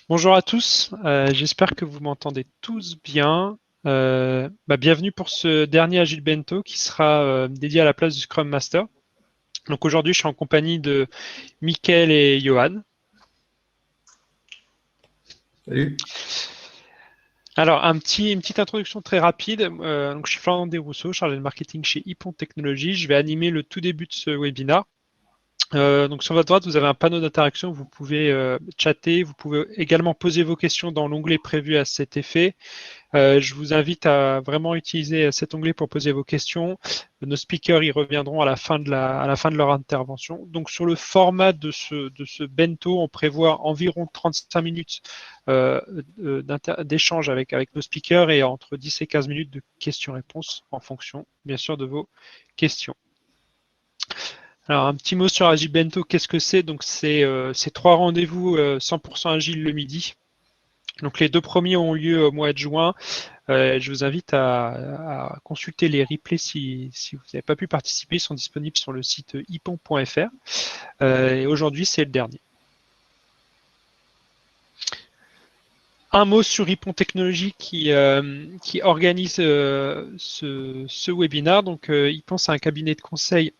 Bonjour à tous, j'espère que vous m'entendez tous bien. Bienvenue pour ce dernier Agile Bento qui sera dédié à la place du Scrum Master. Donc aujourd'hui, je suis en compagnie de Mickaël et Johan. Salut. Alors, une petite introduction très rapide. Donc, je suis Florian Desrousseaux, chargé de marketing chez Hippon Technologies. Je vais animer le tout début de ce webinaire. Donc sur votre droite, vous avez un panneau d'interaction. Vous pouvez chatter. Vous pouvez également poser vos questions dans l'onglet prévu à cet effet. Je vous invite à vraiment utiliser cet onglet pour poser vos questions. Nos speakers y reviendront à la fin de leur intervention. Donc sur le format de ce bento, on prévoit environ 35 minutes d'échange avec nos speakers et entre 10 et 15 minutes de questions-réponses en fonction, bien sûr, de vos questions. Alors, un petit mot sur Agile Bento, qu'est-ce que c'est? Donc, c'est 3 rendez-vous 100% Agile le midi. Donc, les 2 premiers ont lieu au mois de juin. Je vous invite à consulter les replays si vous n'avez pas pu participer. Ils sont disponibles sur le site ipon.fr. Et aujourd'hui, c'est le dernier. Un mot sur Ipon Technologies qui organise ce webinaire. Donc, Ipon, c'est un cabinet de conseil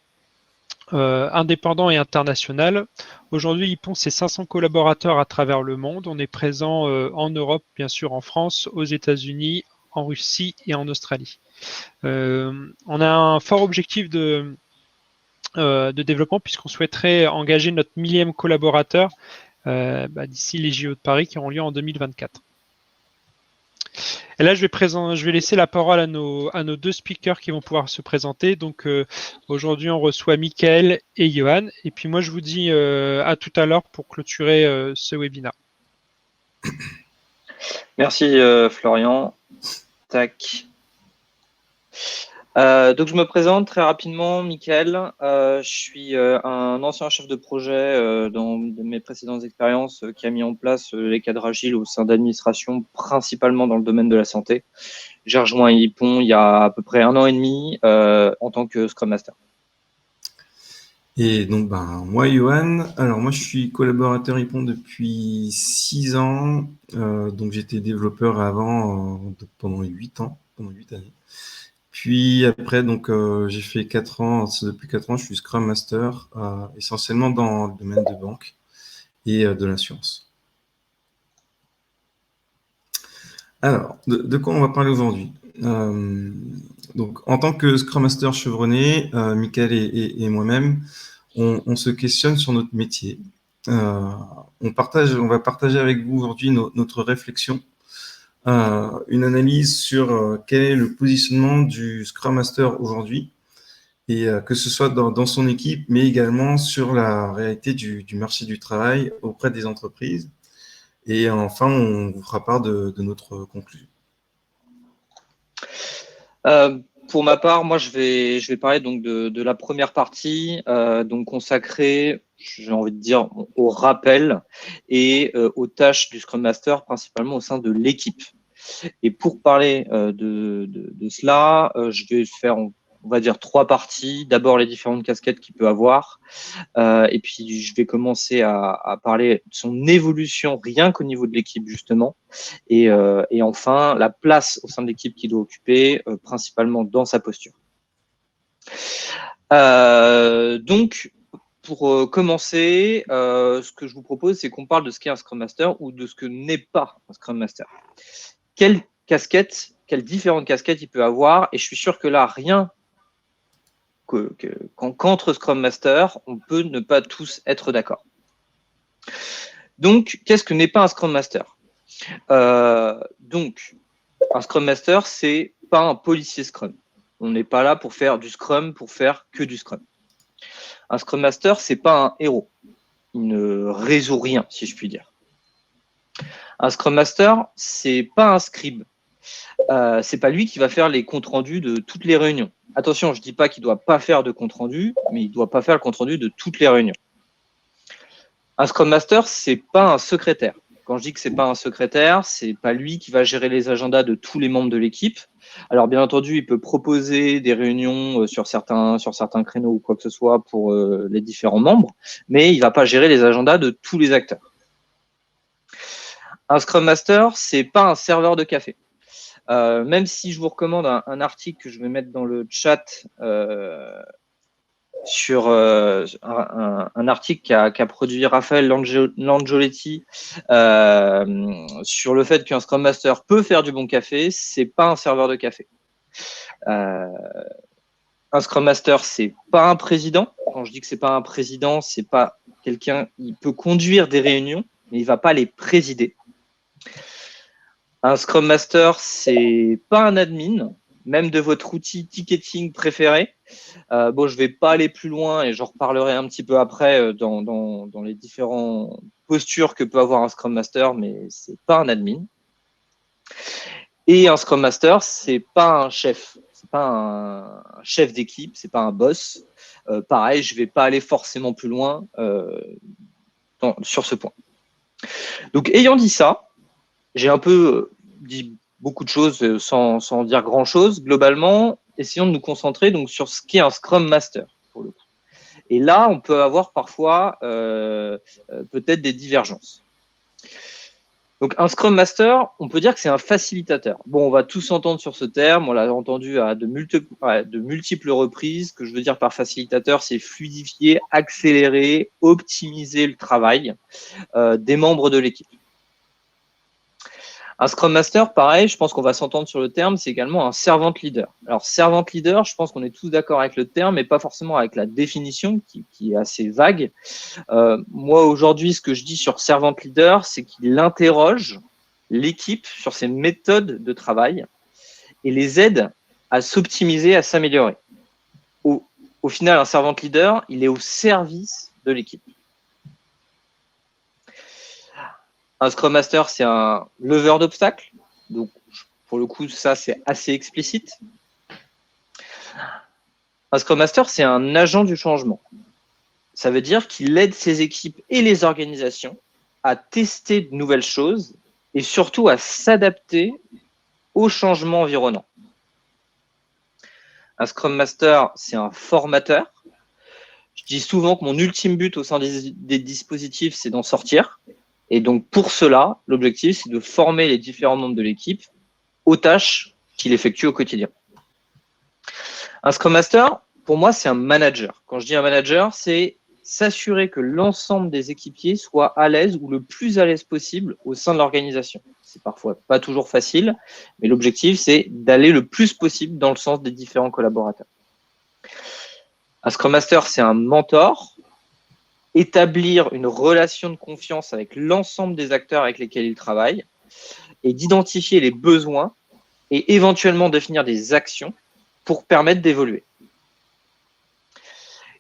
indépendant et international. Aujourd'hui, Ipon, c'est 500 collaborateurs à travers le monde. On est présent en Europe, bien sûr, en France, aux États-Unis, en Russie et en Australie. On a un fort objectif de développement puisqu'on souhaiterait engager notre 1000e collaborateur d'ici les JO de Paris qui auront lieu en 2024. Et là, je vais laisser la parole à nos 2 speakers qui vont pouvoir se présenter. Donc, aujourd'hui, on reçoit Mickaël et Johan. Et puis, moi, je vous dis à tout à l'heure pour clôturer ce webinaire. Merci Florian. Tac. Donc je me présente très rapidement, Mickaël. Je suis un ancien chef de projet dans de mes précédentes expériences qui a mis en place les cadres agiles au sein d'administration, principalement dans le domaine de la santé. J'ai rejoint Hippon il y a à peu près 1 an et demi en tant que Scrum Master. Et donc, moi, Johan, alors moi, je suis collaborateur Ipon depuis 6 ans. Donc, j'étais développeur avant pendant 8 ans, pendant 8 années. Puis après, donc, j'ai fait 4 ans. Depuis 4 ans, je suis Scrum Master, essentiellement dans le domaine de banque et de l'assurance. Alors, de quoi on va parler aujourd'hui? Donc, en tant que Scrum Master chevronné, Mickaël et moi-même, on se questionne sur notre métier. On va partager avec vous aujourd'hui notre réflexion, une analyse sur quel est le positionnement du Scrum Master aujourd'hui, et que ce soit dans son équipe, mais également sur la réalité du marché du travail auprès des entreprises. Et enfin, on vous fera part de notre conclusion. Pour ma part, moi, je vais parler donc de la première partie, donc consacrée, j'ai envie de dire, au rappel et aux tâches du Scrum Master, principalement au sein de l'équipe. Et pour parler de cela, je vais faire, on va dire, 3 parties. D'abord, les différentes casquettes qu'il peut avoir. Et puis, je vais commencer à parler de son évolution rien qu'au niveau de l'équipe, justement. Et enfin, la place au sein de l'équipe qu'il doit occuper, principalement dans sa posture. Donc, pour commencer, ce que je vous propose, c'est qu'on parle de ce qu'est un Scrum Master ou de ce que n'est pas un Scrum Master. Quelles différentes casquettes il peut avoir? Et je suis sûr que là, rien qu'entre Scrum Master, on peut ne pas tous être d'accord. Donc, qu'est-ce que n'est pas un Scrum Master? Donc, un Scrum Master, c'est pas un policier Scrum. On n'est pas là pour faire du Scrum, pour faire que du Scrum. Un Scrum Master, c'est pas un héros. Il ne résout rien, si je puis dire. Un Scrum Master, c'est pas un scribe. C'est pas lui qui va faire les comptes rendus de toutes les réunions. Attention, je dis pas qu'il doit pas faire de compte rendu, mais il doit pas faire le compte rendu de toutes les réunions. Un Scrum Master, c'est pas un secrétaire. Quand je dis que c'est pas un secrétaire, c'est pas lui qui va gérer les agendas de tous les membres de l'équipe. Alors bien entendu, il peut proposer des réunions sur certains créneaux ou quoi que ce soit pour les différents membres, mais il va pas gérer les agendas de tous les acteurs. Un Scrum Master, c'est pas un serveur de café. Même si je vous recommande un article que je vais mettre dans le chat sur un article qu'a produit Raphaël Langioletti sur le fait qu'un Scrum Master peut faire du bon café, c'est pas un serveur de café. Un Scrum Master, c'est pas un président. Quand je dis que c'est pas un président, c'est pas quelqu'un, il peut conduire des réunions, mais il va pas les présider. Un Scrum Master, c'est pas un admin, même de votre outil ticketing préféré. Bon, je vais pas aller plus loin et j'en reparlerai un petit peu après dans les différentes postures que peut avoir un Scrum Master, mais c'est pas un admin. Et un Scrum Master, c'est pas un chef. C'est pas un chef d'équipe, c'est pas un boss. Pareil, je vais pas aller forcément plus loin sur ce point. Donc, ayant dit ça, j'ai un peu dit beaucoup de choses sans dire grand-chose. Globalement, essayons de nous concentrer donc sur ce qu'est un Scrum Master, pour le coup. Et là, on peut avoir parfois peut-être des divergences. Donc, un Scrum Master, on peut dire que c'est un facilitateur. Bon, on va tous entendre sur ce terme, on l'a entendu à de multiples reprises. Ce que je veux dire par facilitateur, c'est fluidifier, accélérer, optimiser le travail des membres de l'équipe. Un Scrum Master, pareil, je pense qu'on va s'entendre sur le terme, c'est également un servant leader. Alors, servant leader, je pense qu'on est tous d'accord avec le terme, mais pas forcément avec la définition qui est assez vague. Moi, aujourd'hui, ce que je dis sur servant leader, c'est qu'il interroge l'équipe sur ses méthodes de travail et les aide à s'optimiser, à s'améliorer. Au final, un servant leader, il est au service de l'équipe. Un Scrum Master, c'est un leveur d'obstacles. Donc, pour le coup, ça, c'est assez explicite. Un Scrum Master, c'est un agent du changement. Ça veut dire qu'il aide ses équipes et les organisations à tester de nouvelles choses et surtout à s'adapter aux changements environnants. Un Scrum Master, c'est un formateur. Je dis souvent que mon ultime but au sein des dispositifs, c'est d'en sortir. Et donc, pour cela, l'objectif, c'est de former les différents membres de l'équipe aux tâches qu'il effectue au quotidien. Un Scrum Master, pour moi, c'est un manager. Quand je dis un manager, c'est s'assurer que l'ensemble des équipiers soient à l'aise ou le plus à l'aise possible au sein de l'organisation. C'est parfois pas toujours facile, mais l'objectif, c'est d'aller le plus possible dans le sens des différents collaborateurs. Un Scrum Master, c'est un mentor. Établir une relation de confiance avec l'ensemble des acteurs avec lesquels il travaille et d'identifier les besoins et éventuellement définir des actions pour permettre d'évoluer.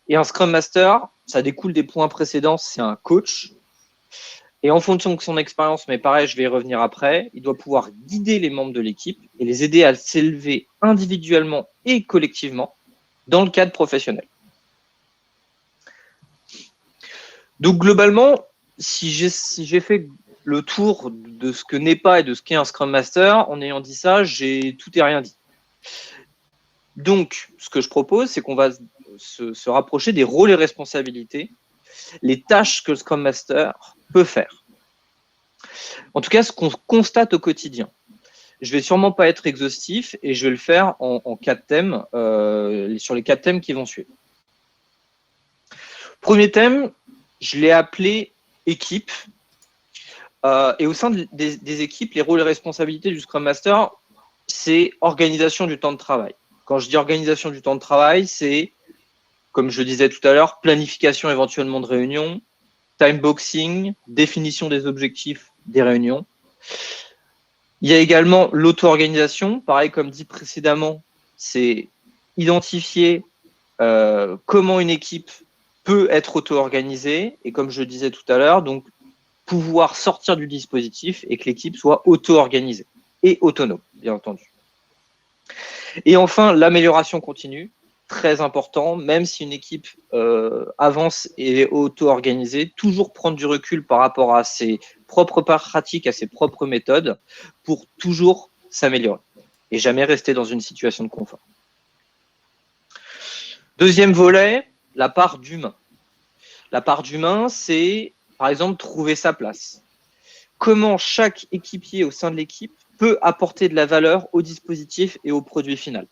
Et un Scrum Master, ça découle des points précédents, c'est un coach. Et en fonction de son expérience, mais pareil, je vais y revenir après, il doit pouvoir guider les membres de l'équipe et les aider à s'élever individuellement et collectivement dans le cadre professionnel. Donc, globalement, si j'ai fait le tour de ce que n'est pas et de ce qu'est un Scrum Master, en ayant dit ça, j'ai tout et rien dit. Donc, ce que je propose, c'est qu'on va se rapprocher des rôles et responsabilités, les tâches que le Scrum Master peut faire. En tout cas, ce qu'on constate au quotidien. Je vais sûrement pas être exhaustif et je vais le faire en 4 thèmes, sur les 4 thèmes qui vont suivre. Premier thème, je l'ai appelé équipe. Et au sein des équipes, les rôles et responsabilités du Scrum Master, c'est organisation du temps de travail. Quand je dis organisation du temps de travail, c'est, comme je le disais tout à l'heure, planification éventuellement de réunions, time boxing, définition des objectifs des réunions. Il y a également l'auto-organisation. Pareil, comme dit précédemment, c'est identifier comment une équipe peut être auto-organisée et comme je le disais tout à l'heure, donc pouvoir sortir du dispositif et que l'équipe soit auto-organisée et autonome, bien entendu. Et enfin, l'amélioration continue, très important, même si une équipe avance et est auto-organisée, toujours prendre du recul par rapport à ses propres pratiques, à ses propres méthodes, pour toujours s'améliorer et jamais rester dans une situation de confort. Deuxième volet, la part d'humain. La part d'humain, c'est, par exemple, trouver sa place. comment chaque équipier au sein de l'équipe peut apporter de la valeur au dispositif et au produit final.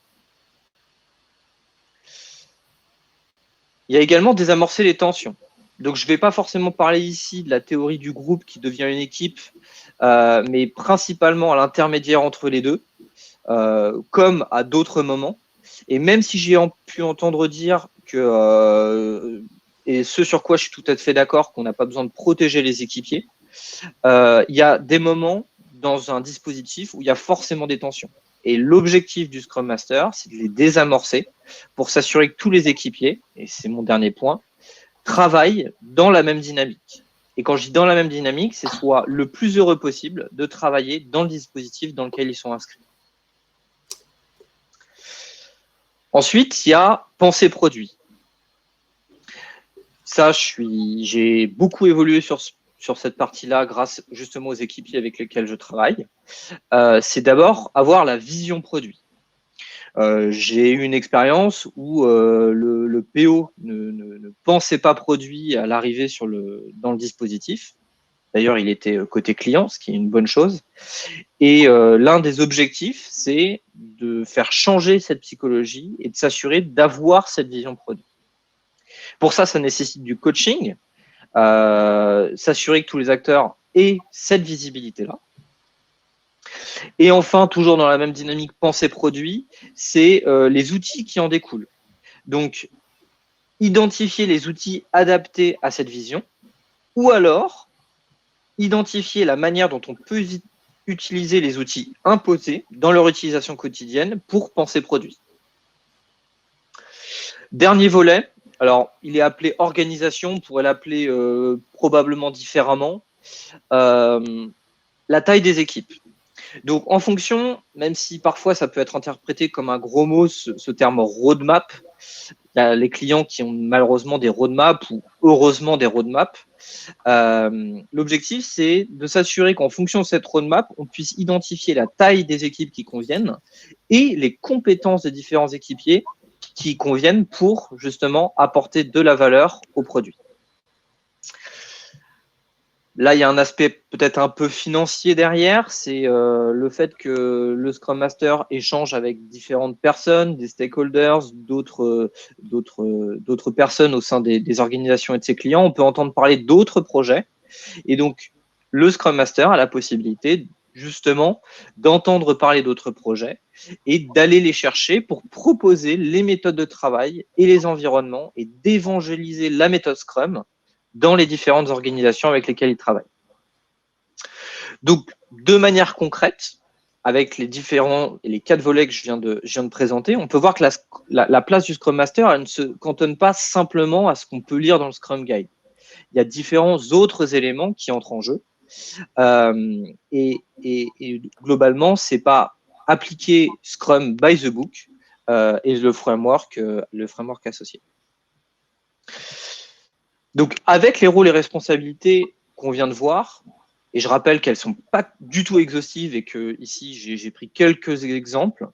Il y a également désamorcer les tensions. Donc, je ne vais pas forcément parler ici de la théorie du groupe qui devient une équipe, mais principalement à l'intermédiaire entre les deux, comme à d'autres moments. Et même si j'ai pu entendre dire que, et ce sur quoi je suis tout à fait d'accord, qu'on n'a pas besoin de protéger les équipiers, il y a des moments dans un dispositif où il y a forcément des tensions. Et l'objectif du Scrum Master, c'est de les désamorcer pour s'assurer que tous les équipiers, et c'est mon dernier point, travaillent dans la même dynamique. Et quand je dis dans la même dynamique, c'est soit le plus heureux possible de travailler dans le dispositif dans lequel ils sont inscrits. Ensuite, il y a penser produit. Ça, j'ai beaucoup évolué sur cette partie-là grâce justement aux équipiers avec lesquels je travaille. C'est d'abord avoir la vision produit. J'ai eu une expérience où le PO ne pensait pas produit à l'arrivée dans le dispositif. D'ailleurs, il était côté client, ce qui est une bonne chose. Et l'un des objectifs, c'est de faire changer cette psychologie et de s'assurer d'avoir cette vision produit. Pour ça, ça nécessite du coaching, s'assurer que tous les acteurs aient cette visibilité-là. Et enfin, toujours dans la même dynamique pensée produit, c'est les outils qui en découlent. Donc, identifier les outils adaptés à cette vision, ou alors identifier la manière dont on peut utiliser les outils imposés dans leur utilisation quotidienne pour penser produit. Dernier volet, alors il est appelé organisation, on pourrait l'appeler probablement différemment, la taille des équipes. Donc, en fonction, même si parfois ça peut être interprété comme un gros mot, ce terme roadmap, il y a les clients qui ont malheureusement des roadmaps ou heureusement des roadmaps. L'objectif, c'est de s'assurer qu'en fonction de cette roadmap, on puisse identifier la taille des équipes qui conviennent et les compétences des différents équipiers qui conviennent pour justement apporter de la valeur au produit. Là, il y a un aspect peut-être un peu financier derrière, c'est le fait que le Scrum Master échange avec différentes personnes, des stakeholders, d'autres personnes au sein des organisations et de ses clients. On peut entendre parler d'autres projets. Et donc, le Scrum Master a la possibilité justement d'entendre parler d'autres projets et d'aller les chercher pour proposer les méthodes de travail et les environnements et d'évangéliser la méthode Scrum dans les différentes organisations avec lesquelles il travaille. Donc, de manière concrète, avec les 4 volets que je viens de présenter, on peut voir que la place du Scrum Master, elle ne se cantonne pas simplement à ce qu'on peut lire dans le Scrum Guide. Il y a différents autres éléments qui entrent en jeu. Et globalement, ce n'est pas appliquer Scrum by the book et le framework associé. Donc, avec les rôles et responsabilités qu'on vient de voir, et je rappelle qu'elles ne sont pas du tout exhaustives et que ici j'ai pris quelques exemples,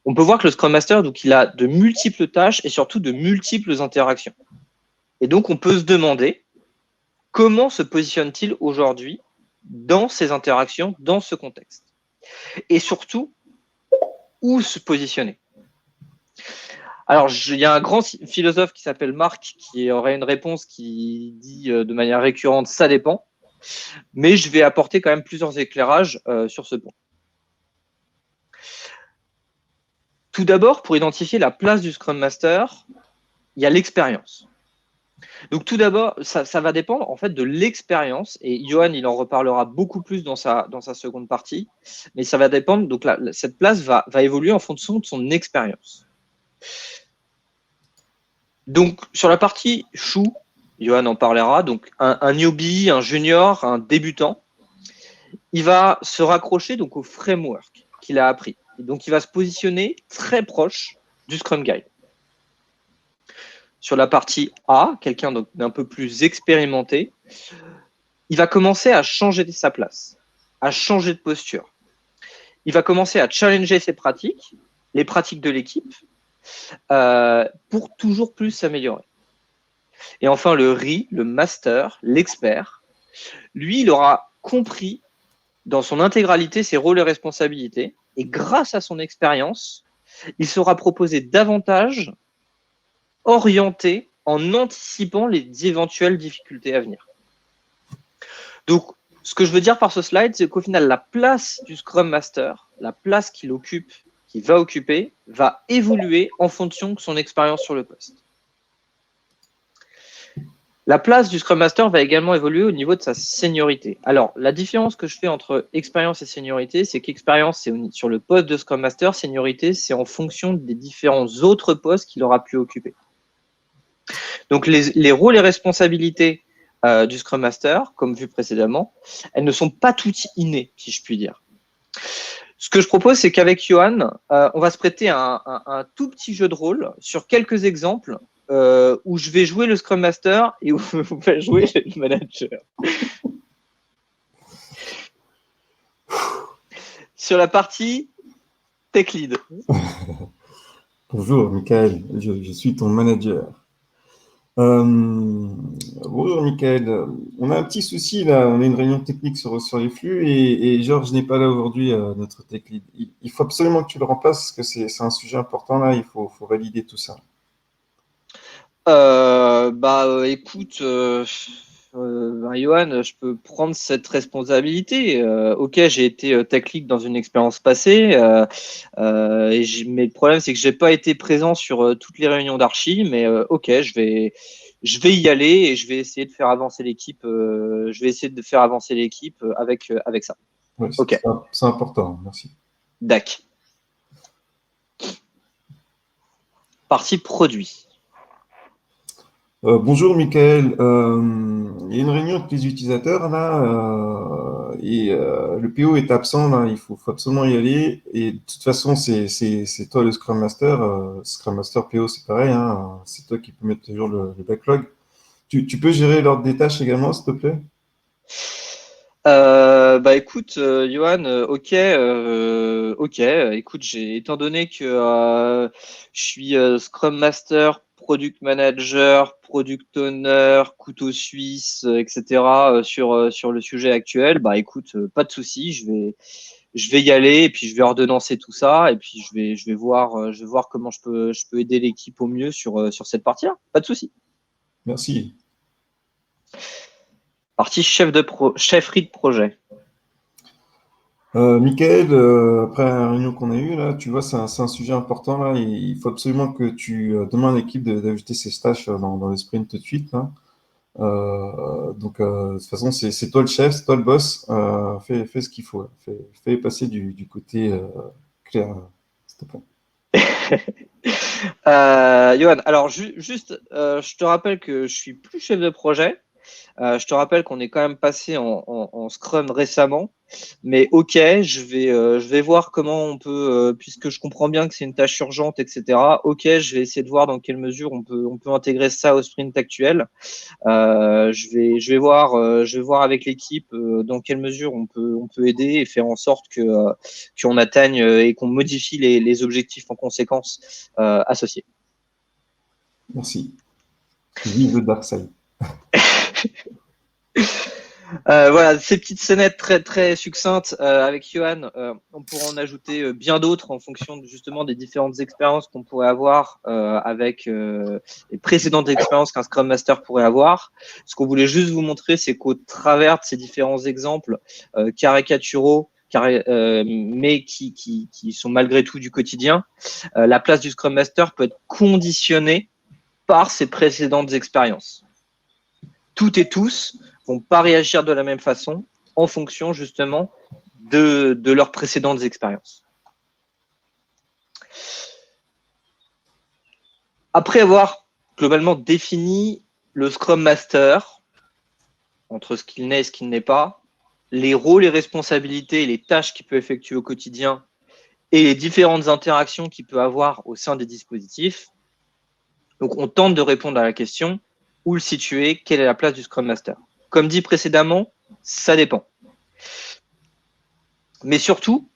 on peut voir que le Scrum Master, donc, il a de multiples tâches et surtout de multiples interactions. Et donc, on peut se demander comment se positionne-t-il aujourd'hui dans ces interactions, dans ce contexte. Et surtout, où se positionner. Alors, il y a un grand philosophe qui s'appelle Marc qui aurait une réponse qui dit de manière récurrente « ça dépend », mais je vais apporter quand même plusieurs éclairages sur ce point. Tout d'abord, pour identifier la place du Scrum Master, il y a l'expérience. Donc tout d'abord, ça va dépendre en fait de l'expérience, et Johan il en reparlera beaucoup plus dans sa seconde partie, mais ça va dépendre, donc cette place va évoluer en fonction de son expérience. Donc, sur la partie chou, Johan en parlera, donc un newbie, un junior, un débutant, il va se raccrocher donc au framework qu'il a appris. Et donc, il va se positionner très proche du Scrum Guide. Sur la partie A, quelqu'un d'un peu plus expérimenté, il va commencer à changer sa place, à changer de posture. Il va commencer à challenger ses pratiques, les pratiques de l'équipe, pour toujours plus s'améliorer. Et enfin, le RI, le master, l'expert, lui, il aura compris dans son intégralité ses rôles et responsabilités. Et grâce à son expérience, il saura proposer davantage orienté en anticipant les éventuelles difficultés à venir. Donc, ce que je veux dire par ce slide, c'est qu'au final, la place du Scrum Master, la place qu'il occupe, qu'il va occuper, va évoluer en fonction de son expérience sur le poste. La place du Scrum Master va également évoluer au niveau de sa seniorité. Alors, la différence que je fais entre expérience et seniorité, c'est qu'expérience, c'est sur le poste de Scrum Master, seniorité, c'est en fonction des différents autres postes qu'il aura pu occuper. Donc, les rôles et responsabilités du Scrum Master, comme vu précédemment, elles ne sont pas toutes innées, si je puis dire. Ce que je propose, c'est qu'avec Johan, on va se prêter à un tout petit jeu de rôle sur quelques exemples où je vais jouer le Scrum Master et où vous allez jouer le manager. Sur la partie Tech Lead. Bonjour, Michael, je suis ton manager. Bonjour, Michael. On a un petit souci là, on a une réunion technique sur les flux et Georges n'est pas là aujourd'hui, notre tech lead. Il faut absolument que tu le remplaces parce que c'est un sujet important là, il faut valider tout ça. Écoute, Johan, je peux prendre cette responsabilité. Ok, j'ai été tech lead dans une expérience passée, mais le problème c'est que j'ai pas été présent sur toutes les réunions d'archi. Mais ok, je vais y aller et je vais essayer de faire avancer l'équipe. Avec ça. Ouais, ok. C'est important, merci. Dac. Partie produit. Bonjour Michael, il y a une réunion avec les utilisateurs là et le PO est absent là, il faut absolument y aller et de toute façon c'est toi le Scrum Master, Scrum Master PO c'est pareil, hein, c'est toi qui peux mettre toujours le backlog. Tu peux gérer l'ordre des tâches également s'il te plaît? Écoute, Johan, ok. Écoute, étant donné que je suis Scrum Master, Product Manager, Product Owner, couteau suisse, etc. Sur le sujet actuel, écoute, pas de souci, je vais y aller et puis je vais ordonnancer tout ça et puis je vais voir comment je peux aider l'équipe au mieux sur cette partie-là. Pas de souci. Merci. Partie chefferie de projet. Michael, après la réunion qu'on a eue, là, tu vois, c'est un sujet important. Là, il faut absolument que tu demandes à l'équipe d'ajouter ses tâches dans les sprints tout de suite. Là. De toute façon, c'est toi le chef, c'est toi le boss. Fais ce qu'il faut. Là. Fais passer du côté clair, s'il te plaît. Johan, alors juste, je te rappelle que je suis plus chef de projet. Je te rappelle qu'on est quand même passé en Scrum récemment, mais ok, je vais voir comment on peut, puisque je comprends bien que c'est une tâche urgente, etc. Ok, je vais essayer de voir dans quelle mesure on peut intégrer ça au sprint actuel. Je vais voir avec l'équipe dans quelle mesure on peut aider et faire en sorte qu'on atteigne et qu'on modifie les objectifs en conséquence associés. Merci. Vive le Dark Side. Voilà, ces petites scénettes très très succinctes avec Johan, on pourra en ajouter bien d'autres en fonction justement des différentes expériences qu'on pourrait avoir avec les précédentes expériences qu'un Scrum Master pourrait avoir. Ce qu'on voulait juste vous montrer, c'est qu'au travers de ces différents exemples caricaturaux, mais qui sont malgré tout du quotidien, la place du Scrum Master peut être conditionnée par ses précédentes expériences. Toutes et tous vont pas réagir de la même façon en fonction justement de leurs précédentes expériences. Après avoir globalement défini le Scrum Master, entre ce qu'il n'est et ce qu'il n'est pas, les rôles et responsabilités et les tâches qu'il peut effectuer au quotidien et les différentes interactions qu'il peut avoir au sein des dispositifs, donc on tente de répondre à la question où le situer, quelle est la place du Scrum Master. Comme dit précédemment, ça dépend. Mais surtout,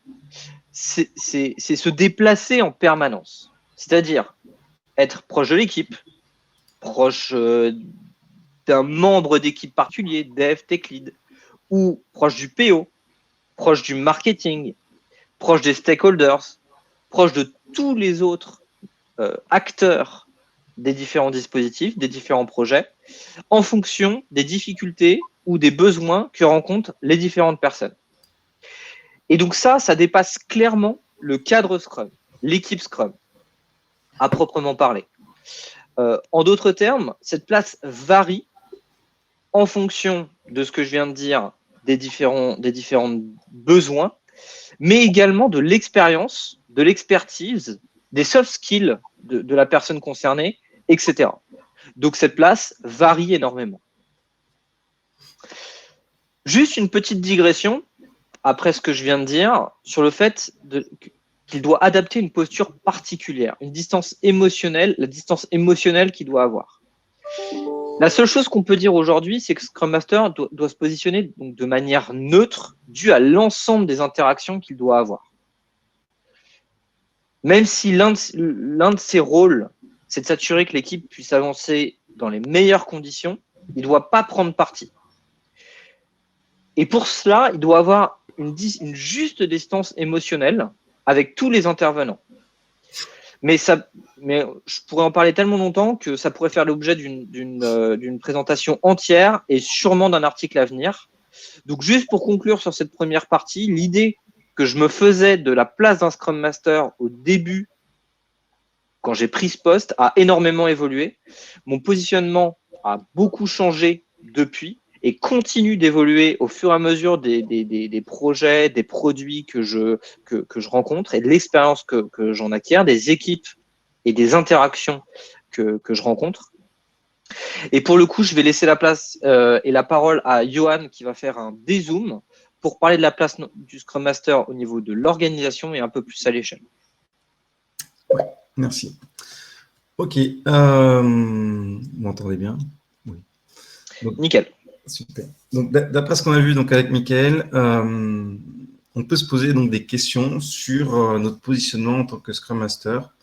c'est se déplacer en permanence. C'est-à-dire être proche de l'équipe, proche d'un membre d'équipe particulier, dev, tech lead, ou proche du PO, proche du marketing, proche des stakeholders, proche de tous les autres acteurs des différents dispositifs, des différents projets, en fonction des difficultés ou des besoins que rencontrent les différentes personnes. Et donc ça dépasse clairement le cadre Scrum, l'équipe Scrum, à proprement parler. En d'autres termes, cette place varie en fonction de ce que je viens de dire, des différents besoins, mais également de l'expérience, de l'expertise, des soft skills de la personne concernée, etc. Donc cette place varie énormément. Juste une petite digression, après ce que je viens de dire, sur le fait qu'il doit adapter une posture particulière, une distance émotionnelle, la distance émotionnelle qu'il doit avoir. La seule chose qu'on peut dire aujourd'hui, c'est que Scrum Master doit se positionner donc de manière neutre, due à l'ensemble des interactions qu'il doit avoir. Même si l'un de ses rôles, c'est de s'assurer que l'équipe puisse avancer dans les meilleures conditions, il ne doit pas prendre parti. Et pour cela, il doit avoir une juste distance émotionnelle avec tous les intervenants. Mais je pourrais en parler tellement longtemps que ça pourrait faire l'objet d'une présentation entière et sûrement d'un article à venir. Donc juste pour conclure sur cette première partie, l'idée que je me faisais de la place d'un Scrum Master au début, quand j'ai pris ce poste, a énormément évolué. Mon positionnement a beaucoup changé depuis et continue d'évoluer au fur et à mesure des projets, des produits que je rencontre et de l'expérience que j'en acquiers, des équipes et des interactions que je rencontre. Et pour le coup, je vais laisser la place et la parole à Johan qui va faire un dézoom pour parler de la place du Scrum Master au niveau de l'organisation et un peu plus à l'échelle. Oui, merci. Ok, vous m'entendez bien? Oui. Donc, nickel. Super. Donc, d'après ce qu'on a vu donc, avec Mickaël, on peut se poser donc, des questions sur notre positionnement en tant que Scrum Master,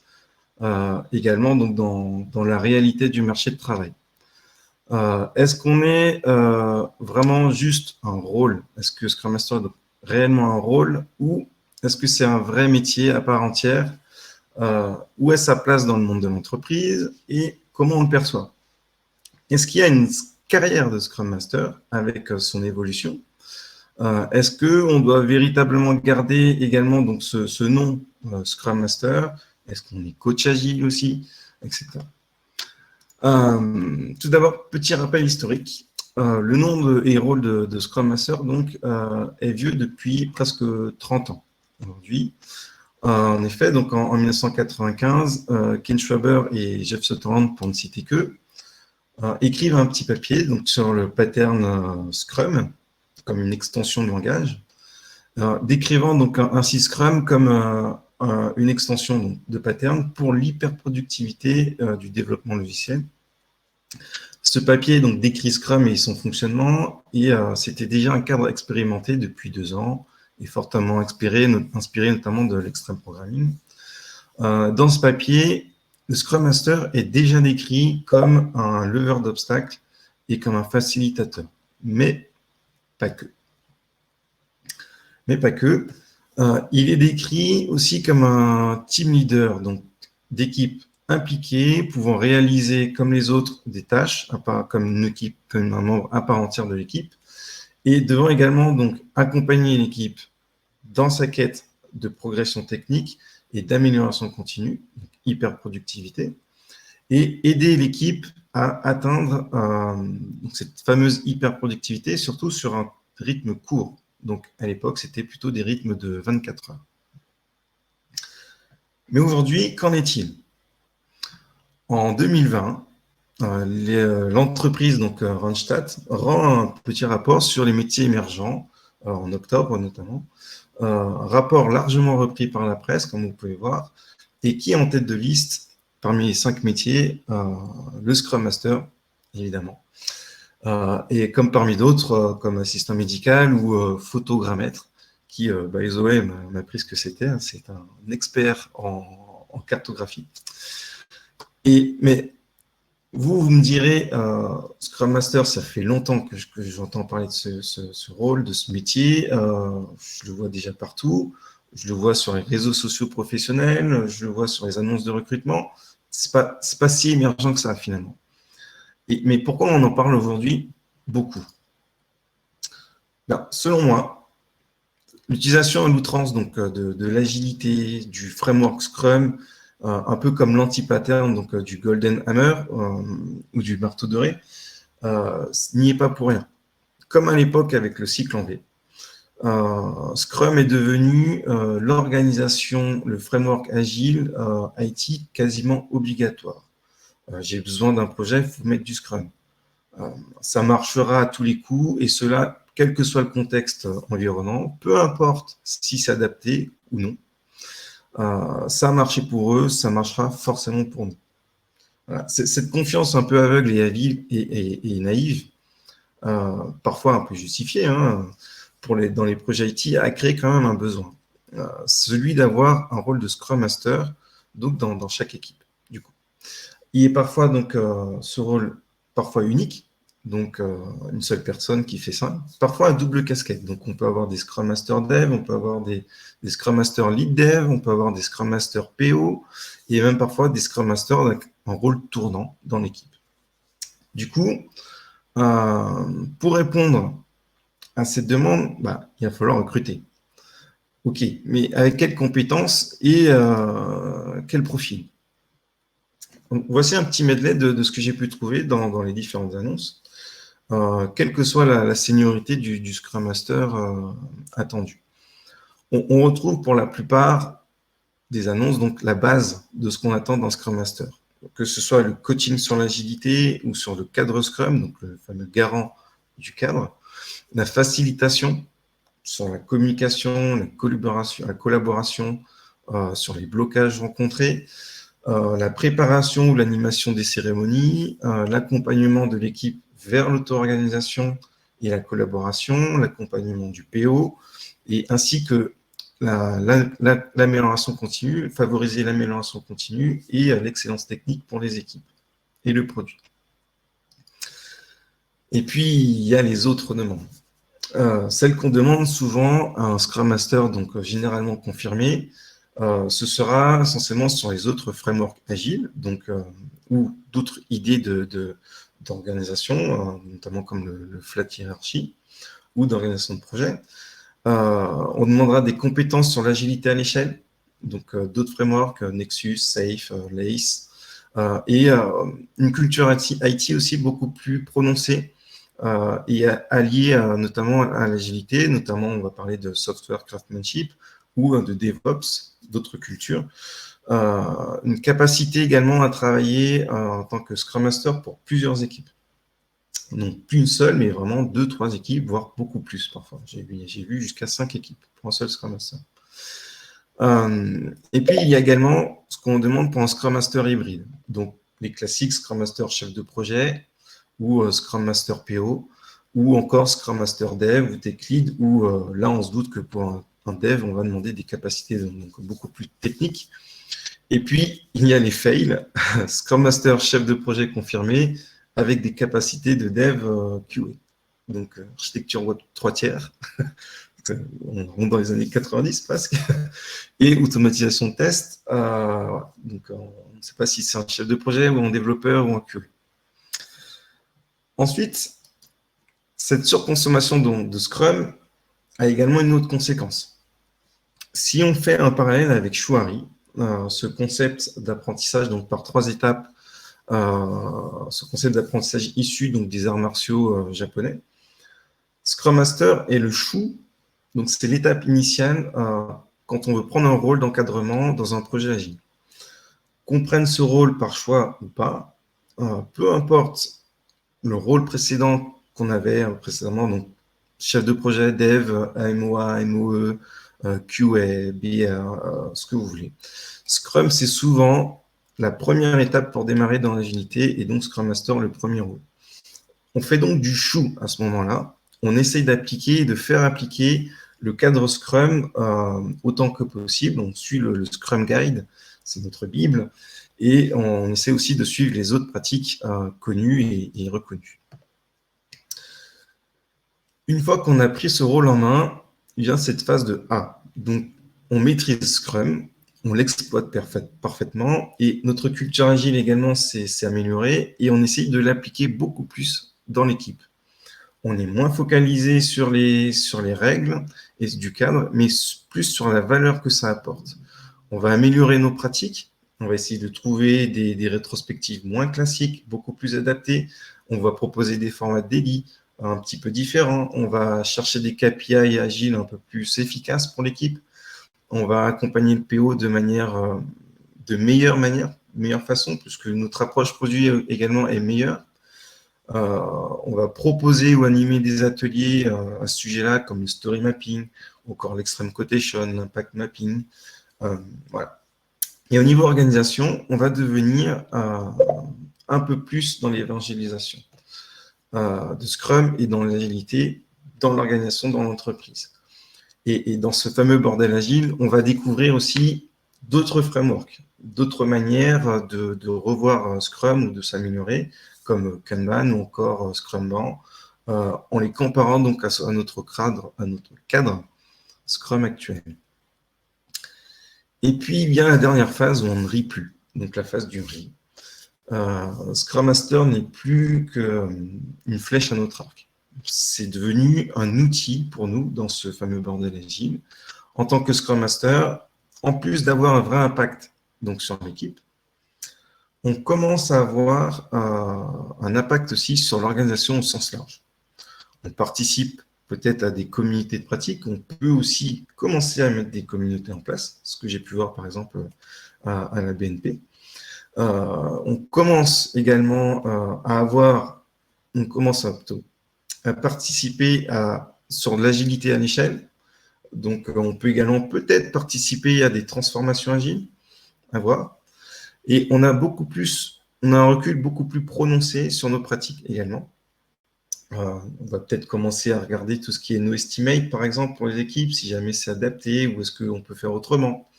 également donc, dans la réalité du marché de travail. Est-ce qu'on est vraiment juste un rôle? Est-ce que Scrum Master a réellement un rôle ou est-ce que c'est un vrai métier à part entière? Où est sa place dans le monde de l'entreprise et comment on le perçoit? Est-ce qu'il y a une carrière de Scrum Master avec son évolution? Est-ce qu'on doit véritablement garder également donc, ce nom Scrum Master? Est-ce qu'on est coach agile aussi, etc. Tout d'abord, petit rappel historique. Le nom et rôle de Scrum Master donc, est vieux depuis presque 30 ans aujourd'hui. En effet, donc en 1995, Ken Schwaber et Jeff Sutherland, pour ne citer qu'eux, écrivent un petit papier donc, sur le pattern Scrum, comme une extension de langage, décrivant donc ainsi Scrum comme une extension donc, de pattern pour l'hyperproductivité du développement logiciel. Ce papier donc, décrit Scrum et son fonctionnement, et c'était déjà un cadre expérimenté depuis 2 ans, et fortement inspiré notamment de l'extreme programming. Dans ce papier, le Scrum Master est déjà décrit comme un leveur d'obstacles et comme un facilitateur, mais pas que. Mais pas que. Il est décrit aussi comme un team leader, donc d'équipe impliquée, pouvant réaliser comme les autres des tâches, comme une équipe, comme un membre à part entière de l'équipe, et devant également donc accompagner l'équipe dans sa quête de progression technique et d'amélioration continue, donc hyperproductivité, et aider l'équipe à atteindre cette fameuse hyperproductivité, surtout sur un rythme court. Donc, à l'époque, c'était plutôt des rythmes de 24 heures. Mais aujourd'hui, qu'en est-il? En 2020, l'entreprise donc Randstad rend un petit rapport sur les métiers émergents, en octobre notamment, un rapport largement repris par la presse, comme vous pouvez voir, et qui est en tête de liste parmi les 5 métiers, le Scrum Master, évidemment. Et comme parmi d'autres, comme assistant médical ou photogrammètre, qui, by the way, m'a appris ce que c'était. Hein, c'est un expert en cartographie. Mais Vous me direz, Scrum Master, ça fait longtemps que j'entends parler de ce rôle, de ce métier. Je le vois déjà partout. Je le vois sur les réseaux sociaux professionnels. Je le vois sur les annonces de recrutement. C'est pas si émergent que ça, finalement. Mais pourquoi on en parle aujourd'hui beaucoup? Ben, selon moi, l'utilisation à l'outrance de l'agilité, du framework Scrum, un peu comme l'anti-pattern du Golden Hammer ou du marteau doré, n'y est pas pour rien. Comme à l'époque avec le cycle en V, Scrum est devenu l'organisation, le framework agile IT quasiment obligatoire. J'ai besoin d'un projet, il faut mettre du Scrum. Ça marchera à tous les coups, et cela, quel que soit le contexte environnant, peu importe si c'est adapté ou non. Ça a marché pour eux, ça marchera forcément pour nous. Voilà. Cette confiance un peu aveugle et naïve, parfois un peu justifiée, hein, dans les projets IT, a créé quand même un besoin. Celui d'avoir un rôle de Scrum Master donc dans chaque équipe. Du coup, il est parfois ce rôle parfois unique, donc une seule personne qui fait ça, parfois un double casquette. Donc on peut avoir des Scrum Master Dev, on peut avoir des Scrum Master Lead Dev, on peut avoir des Scrum Master PO, et même parfois des Scrum Master avec un rôle tournant dans l'équipe. Du coup, pour répondre à cette demande, il va falloir recruter. Ok, mais avec quelles compétences et quel profil? Donc, voici un petit medley de ce que j'ai pu trouver dans les différentes annonces, quelle que soit la seniorité du Scrum Master attendu. On retrouve pour la plupart des annonces donc la base de ce qu'on attend dans Scrum Master, que ce soit le coaching sur l'agilité ou sur le cadre Scrum, donc le fameux garant du cadre, la facilitation sur la communication, la collaboration sur les blocages rencontrés, la préparation ou l'animation des cérémonies, l'accompagnement de l'équipe vers l'auto-organisation et la collaboration, l'accompagnement du PO, et ainsi que l'amélioration continue, favoriser l'amélioration continue et l'excellence technique pour les équipes et le produit. Et puis, il y a les autres demandes. Celle qu'on demande souvent à un Scrum Master, donc généralement confirmé, ce sera essentiellement sur les autres frameworks agiles, ou d'autres idées d'organisation, notamment comme le flat hierarchy ou d'organisation de projet. On demandera des compétences sur l'agilité à l'échelle, donc d'autres frameworks, Nexus, Safe, Lace, et une culture IT aussi beaucoup plus prononcée, et allié notamment à l'agilité, notamment on va parler de software craftsmanship ou de DevOps, d'autres cultures. Une capacité également à travailler en tant que Scrum Master pour plusieurs équipes. Donc plus une seule, mais vraiment 2-3 équipes, voire beaucoup plus parfois. J'ai vu jusqu'à 5 équipes pour un seul Scrum Master. Et puis il y a également ce qu'on demande pour un Scrum Master hybride. Donc les classiques Scrum Master chef de projet, ou Scrum Master PO, ou encore Scrum Master Dev ou Tech Lead, où là, on se doute que pour un dev, on va demander des capacités beaucoup plus techniques. Et puis, il y a les fails, Scrum Master chef de projet confirmé, avec des capacités de dev QA. Donc, architecture web 3/3, on rentre dans les années 90 presque, et automatisation de test. Donc, on ne sait pas si c'est un chef de projet ou un développeur ou un QA. Ensuite, cette surconsommation de Scrum a également une autre conséquence. Si on fait un parallèle avec Shuari, ce concept d'apprentissage par 3 étapes, ce concept d'apprentissage issu des arts martiaux japonais, Scrum Master est le Shu, donc c'est l'étape initiale quand on veut prendre un rôle d'encadrement dans un projet agile. Qu'on prenne ce rôle par choix ou pas, peu importe le rôle précédent qu'on avait précédemment, donc chef de projet, dev, AMOA, MOE, QA, BR, ce que vous voulez. Scrum, c'est souvent la première étape pour démarrer dans l'agilité, et donc Scrum Master, le premier rôle. On fait donc du chou à ce moment-là. On essaye d'appliquer et de faire appliquer le cadre Scrum autant que possible. On suit le Scrum Guide, c'est notre Bible, Et on essaie aussi de suivre les autres pratiques connues et reconnues. Une fois qu'on a pris ce rôle en main, il vient cette phase de A. Donc, on maîtrise Scrum, on l'exploite parfaitement, et notre culture agile également s'est améliorée, et on essaye de l'appliquer beaucoup plus dans l'équipe. On est moins focalisé sur les règles et du cadre, mais plus sur la valeur que ça apporte. On va améliorer nos pratiques, on va essayer de trouver des rétrospectives moins classiques, beaucoup plus adaptées. On va proposer des formats daily un petit peu différents. On va chercher des KPI agiles un peu plus efficaces pour l'équipe. On va accompagner le PO de meilleure façon, puisque notre approche produit également est meilleure. On va proposer ou animer des ateliers à ce sujet-là, comme le story mapping, ou encore l'extreme quotation, l'impact mapping. Voilà. Et au niveau organisation, on va devenir un peu plus dans l'évangélisation de Scrum et dans l'agilité, dans l'organisation, dans l'entreprise. Et dans ce fameux bordel agile, on va découvrir aussi d'autres frameworks, d'autres manières de revoir Scrum ou de s'améliorer, comme Kanban ou encore Scrumban, en les comparant donc à notre cadre Scrum actuel. Et puis vient la dernière phase où on ne rit plus, donc la phase du riz. Scrum Master n'est plus qu'une flèche à notre arc. C'est devenu un outil pour nous dans ce fameux bordel agile. En tant que Scrum Master, en plus d'avoir un vrai impact donc sur l'équipe, on commence à avoir un impact aussi sur l'organisation au sens large. On participe peut-être à des communautés de pratique, on peut aussi commencer à mettre des communautés en place, ce que j'ai pu voir par exemple à la BNP. On commence également à participer sur de l'agilité à l'échelle. Donc, on peut également peut-être participer à des transformations agiles, à voir. Et on a un recul beaucoup plus prononcé sur nos pratiques également. On va peut-être commencer à regarder tout ce qui est no estimate, par exemple, pour les équipes, si jamais c'est adapté ou est-ce qu'on peut faire autrement.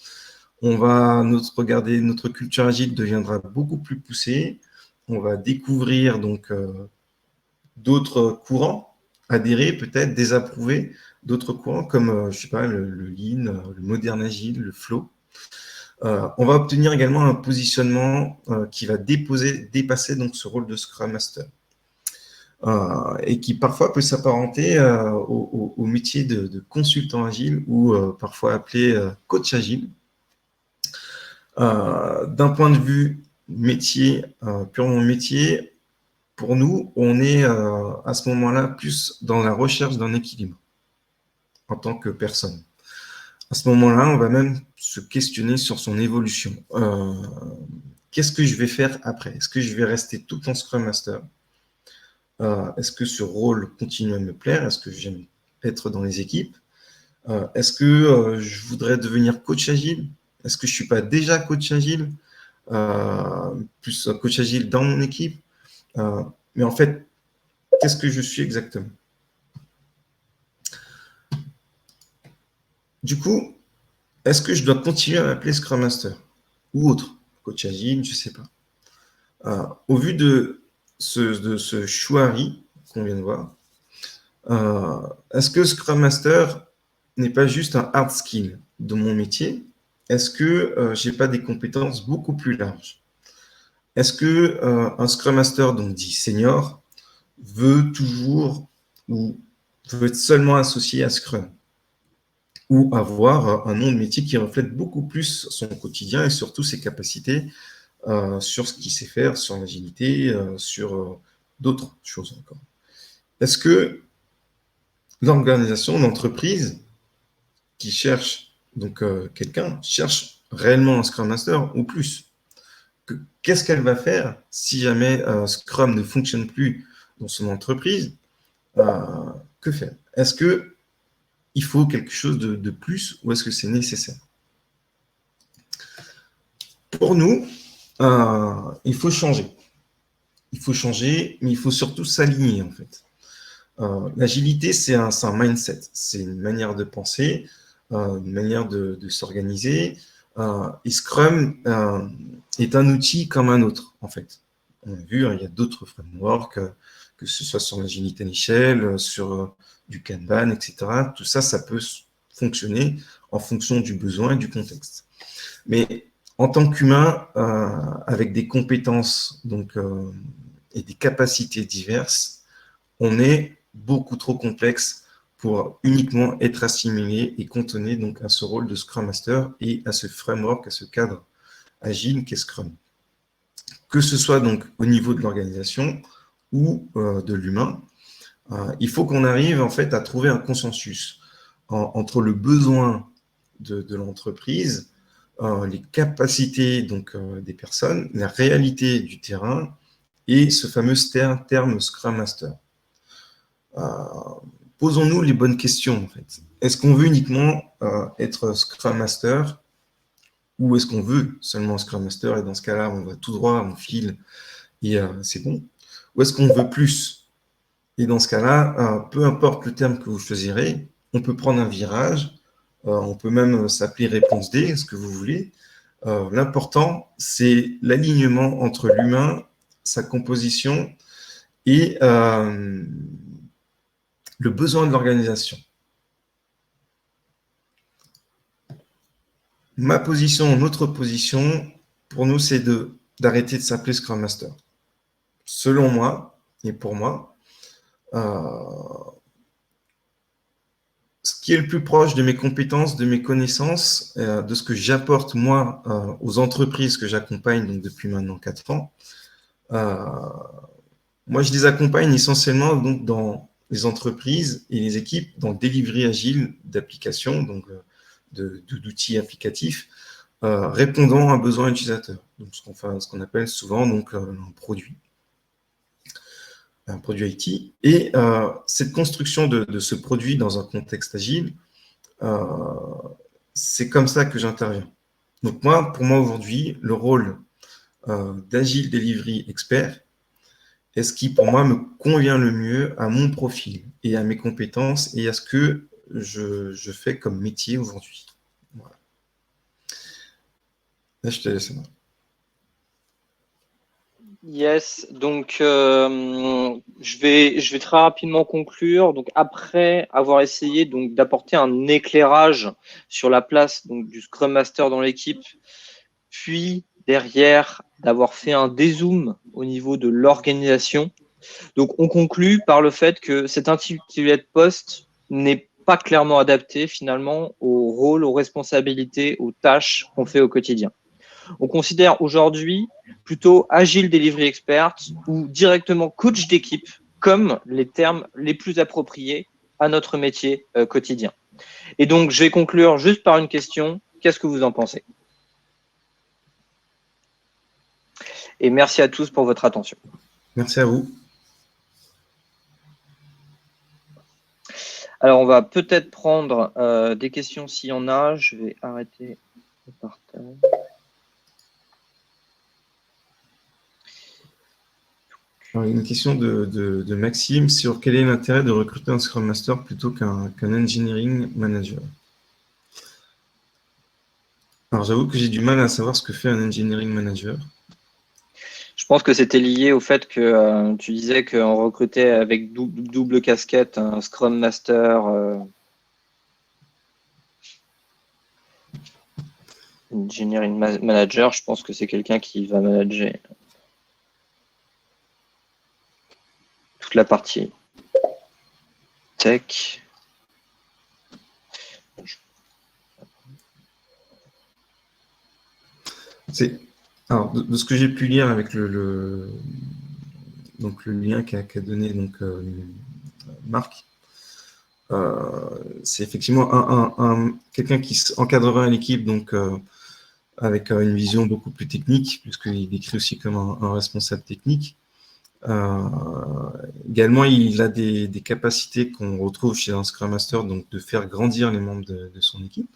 Notre culture agile deviendra beaucoup plus poussée. On va découvrir donc d'autres courants, adhérer peut-être, désapprouver d'autres courants comme, je sais pas, le Lean, le moderne agile, le flow. On va obtenir également un positionnement qui va dépasser donc ce rôle de Scrum Master. Et qui parfois peut s'apparenter au métier de consultant agile ou parfois appelé coach agile. D'un point de vue métier, purement métier, pour nous, on est à ce moment-là plus dans la recherche d'un équilibre en tant que personne. À ce moment-là, on va même se questionner sur son évolution. Qu'est-ce que je vais faire après? Est-ce que je vais rester tout le temps Scrum Master? Est-ce que ce rôle continue à me plaire? Est-ce que j'aime être dans les équipes? Est-ce que je voudrais devenir coach agile? Est-ce que je ne suis pas déjà coach agile? Plus coach agile dans mon équipe? Mais en fait, qu'est-ce que je suis exactement? Du coup, est-ce que je dois continuer à m'appeler Scrum Master ou autre? Coach agile, je ne sais pas. Au vu de ce chouari qu'on vient de voir, est-ce que Scrum Master n'est pas juste un hard skill de mon métier? Est-ce que je n'ai pas des compétences beaucoup plus larges? Est-ce que un Scrum Master, donc dit senior, veut toujours ou veut être seulement associé à Scrum? Ou avoir un nom de métier qui reflète beaucoup plus son quotidien et surtout ses capacités sur ce qu'il sait faire, sur l'agilité, sur d'autres choses encore. Est-ce que l'organisation, l'entreprise qui cherche donc quelqu'un, cherche réellement un Scrum Master ou plus? Qu'est-ce qu'elle va faire si jamais Scrum ne fonctionne plus dans son entreprise? Que faire? Est-ce qu'il faut quelque chose de plus ou est-ce que c'est nécessaire? Pour nous, il faut changer. Il faut changer, mais il faut surtout s'aligner en fait. L'agilité, c'est un mindset, c'est une manière de penser, une manière de s'organiser. Et Scrum est un outil comme un autre, en fait. On a vu, il y a d'autres frameworks, que ce soit sur l'agilité à l'échelle, sur du Kanban, etc. Tout ça, ça peut fonctionner en fonction du besoin et du contexte. Mais en tant qu'humain, avec des compétences et des capacités diverses, on est beaucoup trop complexe pour uniquement être assimilé et cantonné donc à ce rôle de Scrum Master et à ce framework, à ce cadre agile qu'est Scrum. Que ce soit donc au niveau de l'organisation ou de l'humain, il faut qu'on arrive en fait à trouver un consensus entre le besoin de l'entreprise, les capacités des personnes, la réalité du terrain et ce fameux terme Scrum Master. Posons-nous les bonnes questions en fait. Est-ce qu'on veut uniquement être Scrum Master ou est-ce qu'on veut seulement Scrum Master et dans ce cas-là on va tout droit, on file et c'est bon? Ou est-ce qu'on veut plus? Et dans ce cas-là, peu importe le terme que vous choisirez, on peut prendre un virage, on peut même s'appeler réponse D, ce que vous voulez. L'important, c'est l'alignement entre l'humain, sa composition et le besoin de l'organisation. Ma position, notre position, pour nous, c'est d'arrêter de s'appeler Scrum Master. Selon moi, et pour moi, ce qui est le plus proche de mes compétences, de mes connaissances, de ce que j'apporte moi aux entreprises que j'accompagne donc depuis maintenant 4 ans, moi je les accompagne essentiellement donc dans les entreprises et les équipes dans le delivery agile d'applications, donc d'outils applicatifs, répondant à un besoin utilisateur. Donc ce qu'on appelle souvent donc un produit IT. Et cette construction de ce produit dans un contexte agile, c'est comme ça que j'interviens. Donc pour moi aujourd'hui, le rôle d'Agile Delivery Expert est ce qui pour moi me convient le mieux à mon profil et à mes compétences et à ce que je fais comme métier aujourd'hui. Voilà. Là, je te laisse. Yes, donc je vais très rapidement conclure. Donc après avoir essayé donc d'apporter un éclairage sur la place donc du Scrum Master dans l'équipe, puis derrière d'avoir fait un dézoom au niveau de l'organisation. Donc on conclut par le fait que cet intitulé de poste n'est pas clairement adapté finalement au rôle, aux responsabilités, aux tâches qu'on fait au quotidien. On considère aujourd'hui plutôt Agile Delivery Expert ou directement coach d'équipe comme les termes les plus appropriés à notre métier quotidien. Et donc, je vais conclure juste par une question. Qu'est-ce que vous en pensez? Et merci à tous pour votre attention. Merci à vous. Alors, on va peut-être prendre des questions s'il y en a. Je vais arrêter le partage. Alors, une question de Maxime sur quel est l'intérêt de recruter un Scrum Master plutôt qu'un Engineering Manager. Alors, j'avoue que j'ai du mal à savoir ce que fait un Engineering Manager. Je pense que c'était lié au fait que tu disais qu'on recrutait avec double casquette un Scrum Master, Engineering Manager. Je pense que c'est quelqu'un qui va manager toute la partie tech. Alors, de ce que j'ai pu lire avec le lien qu'a donné Marc, c'est effectivement quelqu'un qui encadrera l'équipe avec une vision beaucoup plus technique, puisqu'il décrit aussi comme un responsable technique. Également, il a des capacités qu'on retrouve chez un Scrum Master, donc de faire grandir les membres de son équipe,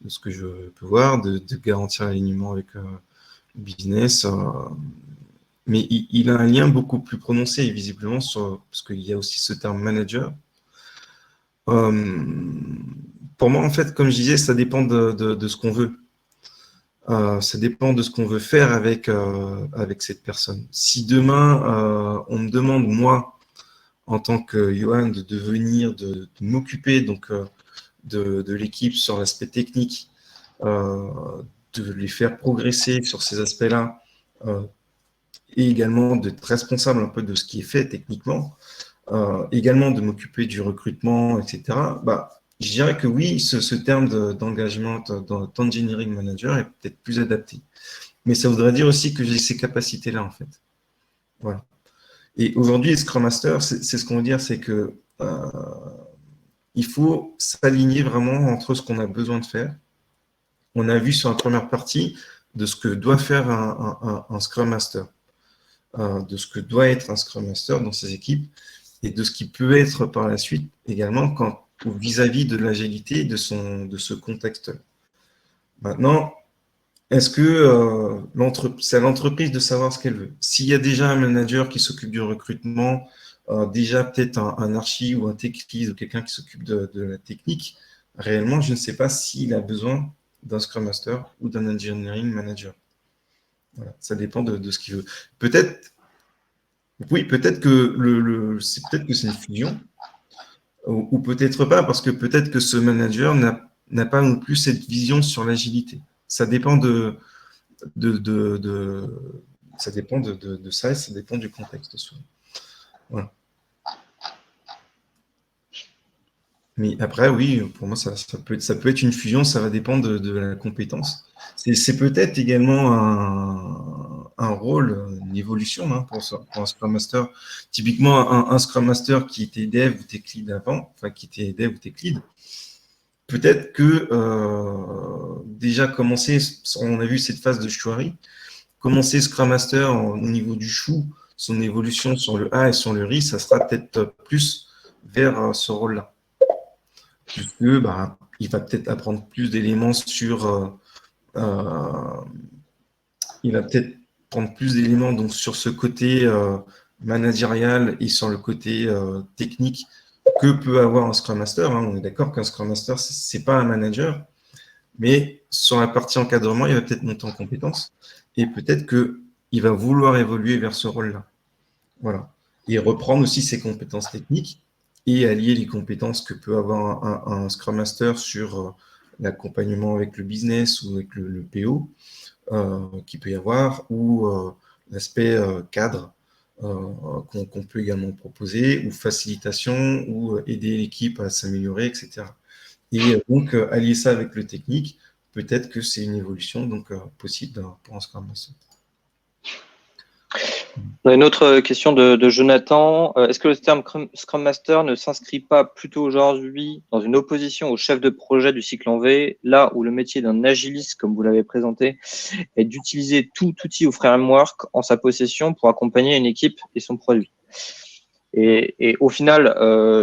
de ce que je peux voir, de garantir l'alignement avec le business. Mais il a un lien beaucoup plus prononcé, visiblement, parce qu'il y a aussi ce terme manager. Pour moi, en fait, comme je disais, ça dépend de ce qu'on veut. Ça dépend de ce qu'on veut faire avec cette personne. Si demain, on me demande, moi, en tant que Johan, de devenir, de m'occuper donc de l'équipe sur l'aspect technique, de les faire progresser sur ces aspects-là, et également d'être responsable un peu de ce qui est fait techniquement, également de m'occuper du recrutement, etc. Bah, je dirais que oui, ce terme d'engagement d'engineering manager est peut-être plus adapté. Mais ça voudrait dire aussi que j'ai ces capacités-là, en fait. Voilà. Et aujourd'hui, Scrum Master, c'est ce qu'on veut dire, c'est que il faut s'aligner vraiment entre ce qu'on a besoin de faire. On a vu sur la première partie de ce que doit faire un Scrum Master, de ce que doit être un Scrum Master dans ses équipes et de ce qui peut être par la suite également vis-à-vis de l'agilité de ce contexte. Maintenant, est-ce que c'est à l'entreprise de savoir ce qu'elle veut? S'il y a déjà un manager qui s'occupe du recrutement, déjà peut-être un archi ou un tech lead ou quelqu'un qui s'occupe de la technique, réellement, je ne sais pas s'il a besoin d'un Scrum Master ou d'un Engineering Manager. Voilà, ça dépend de ce qu'il veut. Peut-être, oui, peut-être que peut-être que c'est une fusion, ou peut-être pas, parce que peut-être que ce manager n'a pas non plus cette vision sur l'agilité. Ça dépend ça dépend de ça et ça dépend du contexte souvent. Voilà. Mais après, oui, pour moi, ça peut être une fusion, ça va dépendre de la compétence. C'est peut-être également un rôle, une évolution pour un Scrum Master. Typiquement, un Scrum Master qui était dev ou tech lead avant, enfin qui était dev ou tech lead, peut-être que déjà commencer, on a vu cette phase de Shuari, commencer Scrum Master au niveau du chou, son évolution sur le A et sur le RI, ça sera peut-être plus vers ce rôle-là. Puisque il va peut-être apprendre plus d'éléments il va peut-être prendre plus d'éléments donc sur ce côté managérial et sur le côté technique que peut avoir un Scrum Master. On est d'accord qu'un Scrum Master, c'est pas un manager, mais sur la partie encadrement, il va peut-être monter en compétences et peut-être qu'il va vouloir évoluer vers ce rôle-là. Voilà. Et reprendre aussi ses compétences techniques et allier les compétences que peut avoir un Scrum Master sur l'accompagnement avec le business ou avec le PO qu'il peut y avoir, ou l'aspect cadre qu'on peut également proposer, ou facilitation, ou aider l'équipe à s'améliorer, etc. Et donc, allier ça avec le technique, peut-être que c'est une évolution donc possible pour un Scrum Master. On a une autre question de Jonathan. Est-ce que le terme Scrum Master ne s'inscrit pas plutôt aujourd'hui dans une opposition au chef de projet du cycle en V, là où le métier d'un agiliste, comme vous l'avez présenté, est d'utiliser tout outil ou framework en sa possession pour accompagner une équipe et son produit? Et au final,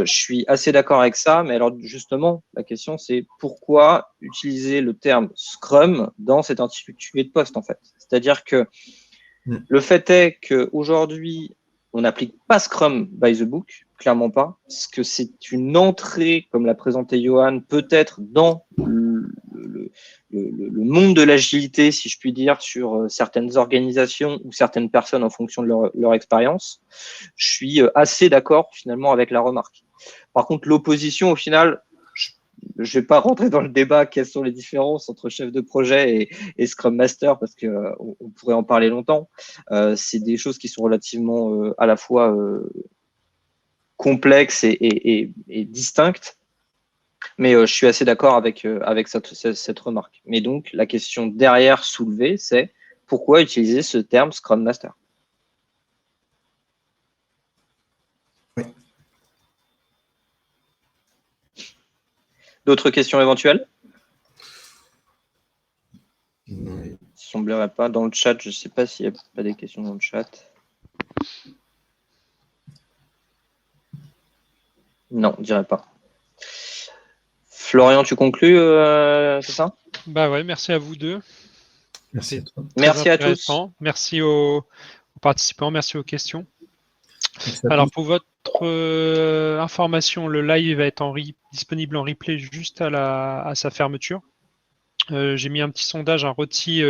je suis assez d'accord avec ça, mais alors justement, la question c'est pourquoi utiliser le terme Scrum dans cet intitulé de poste en fait? C'est-à-dire que le fait est qu'aujourd'hui, on n'applique pas Scrum by the book, clairement pas, parce que c'est une entrée, comme l'a présenté Johan, peut-être dans le monde de l'agilité, si je puis dire, sur certaines organisations ou certaines personnes en fonction de leur expérience. Je suis assez d'accord finalement avec la remarque. Par contre, l'opposition, au final, je ne vais pas rentrer dans le débat quelles sont les différences entre chef de projet et Scrum Master parce qu'on pourrait en parler longtemps. C'est des choses qui sont relativement à la fois complexes et distinctes. Mais je suis assez d'accord avec cette remarque. Mais donc, la question derrière soulevée, c'est pourquoi utiliser ce terme Scrum Master? Oui. D'autres questions éventuelles? Oui. Il ne semblerait pas. Dans le chat, je ne sais pas s'il n'y a pas des questions dans le chat. Non, je ne dirais pas. Florian, tu conclus, c'est ça? Bah ouais, merci à vous deux. Merci à toi. Merci à tous. Merci aux participants, merci aux questions. Merci à Alors tous. pour votre information, le live va être disponible en replay juste à sa fermeture. J'ai mis un petit sondage, un rôti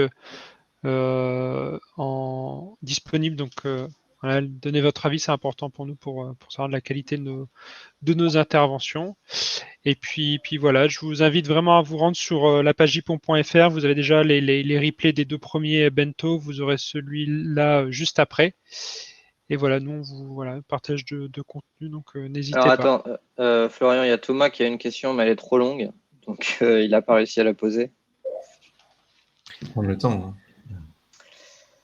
disponible. Donc, voilà, donnez votre avis, c'est important pour nous pour savoir de la qualité de nos interventions. Et puis voilà, je vous invite vraiment à vous rendre sur la page jipon.fr. Vous avez déjà les replays des 2 premiers bento. Vous aurez celui-là juste après. Et voilà, nous, on vous partage de contenu, donc n'hésitez Alors pas. attends, Florian, il y a Thomas qui a une question, mais elle est trop longue, donc il n'a pas réussi à la poser. Prendre le temps.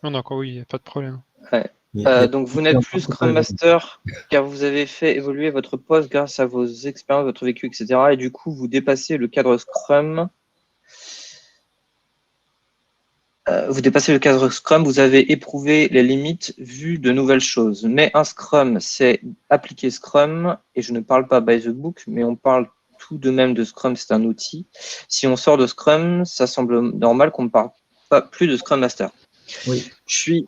Non, d'accord, oui, il n'y a pas de problème. Ouais. Il y a- Donc vous n'êtes plus Scrum Master car vous avez fait évoluer votre poste grâce à vos expériences, votre vécu, etc. Et du coup, vous dépassez le cadre Scrum. Vous avez éprouvé les limites, vu de nouvelles choses. Mais un Scrum, c'est appliquer Scrum, et je ne parle pas by the book, mais on parle tout de même de Scrum, c'est un outil. Si on sort de Scrum, ça semble normal qu'on ne parle pas plus de Scrum Master. Oui. Je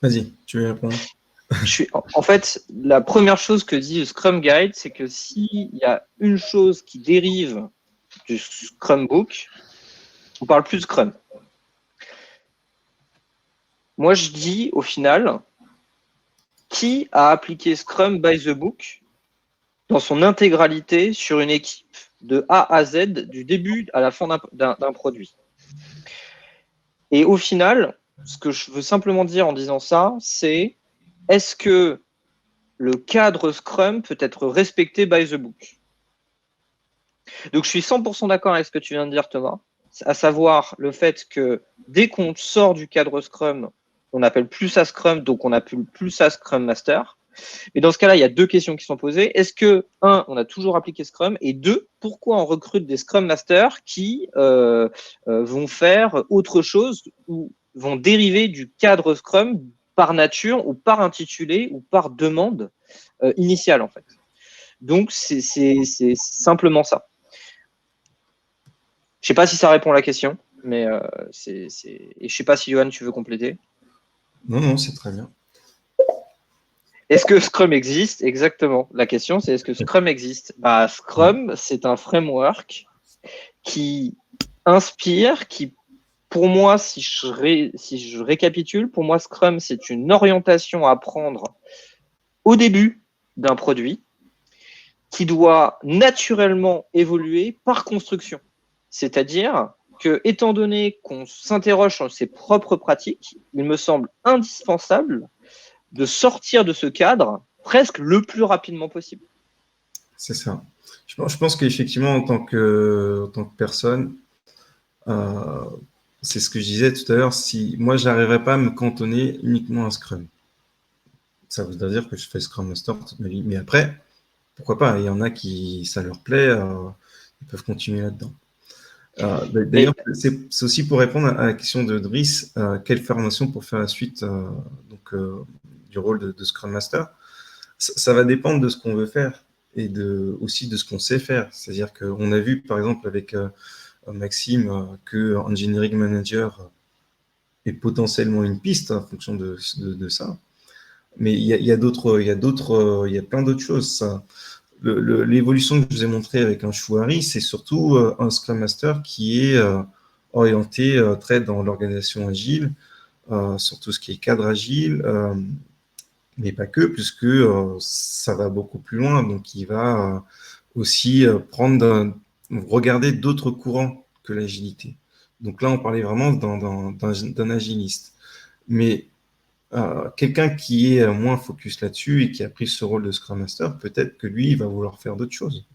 Vas-y, tu veux répondre? suis, en fait, la première chose que dit le Scrum Guide, c'est que s'il y a une chose qui dérive du Scrum Book, on parle plus de Scrum. Moi, je dis au final, qui a appliqué Scrum by the Book dans son intégralité sur une équipe de A à Z, du début à la fin d'un produit. Et au final, ce que je veux simplement dire en disant ça, c'est est-ce que le cadre Scrum peut être respecté by the book? Donc, je suis 100% d'accord avec ce que tu viens de dire, Thomas, à savoir le fait que dès qu'on sort du cadre Scrum, on n'appelle plus ça Scrum, donc on n'appelle plus ça Scrum Master. Et dans ce cas-là, il y a 2 questions qui sont posées. Est-ce que, 1, on a toujours appliqué Scrum, et 2, pourquoi on recrute des Scrum Masters qui vont faire autre chose ou vont dériver du cadre Scrum par nature ou par intitulé ou par demande initiale, en fait. Donc, c'est simplement ça. Je ne sais pas si ça répond à la question, mais et je ne sais pas si, Johan, tu veux compléter. Non, c'est très bien. Est-ce que Scrum existe? Exactement. La question, c'est est-ce que Scrum existe? Scrum, c'est un framework qui inspire, qui, pour moi, si je récapitule, pour moi, Scrum, c'est une orientation à prendre au début d'un produit qui doit naturellement évoluer par construction. C'est-à-dire que, étant donné qu'on s'interroge sur ses propres pratiques, il me semble indispensable de sortir de ce cadre presque le plus rapidement possible. C'est ça. Je pense qu'effectivement, en tant que personne, c'est ce que je disais tout à l'heure, si moi, je n'arriverais pas à me cantonner uniquement à Scrum. Ça voudrait dire que je fais Scrum Master toute ma vie. Mais après, pourquoi pas? Il y en a qui, ça leur plaît, ils peuvent continuer là-dedans. D'ailleurs, c'est aussi pour répondre à la question de Driss, quelle formation pour faire la suite du rôle de Scrum Master? Ça va dépendre de ce qu'on veut faire et aussi de ce qu'on sait faire. C'est-à-dire qu'on a vu, par exemple, avec Maxime, que Engineering Manager est potentiellement une piste en fonction de ça. Mais il y a plein d'autres choses. L'évolution que je vous ai montrée avec un Chouari, c'est surtout un Scrum Master qui est orienté très dans l'organisation agile, sur tout ce qui est cadre agile, mais pas que, puisque ça va beaucoup plus loin. Donc, il va aussi regarder d'autres courants que l'agilité. Donc là, on parlait vraiment d'un agiliste. Mais quelqu'un qui est moins focus là-dessus et qui a pris ce rôle de Scrum Master, peut-être que lui, il va vouloir faire d'autres choses.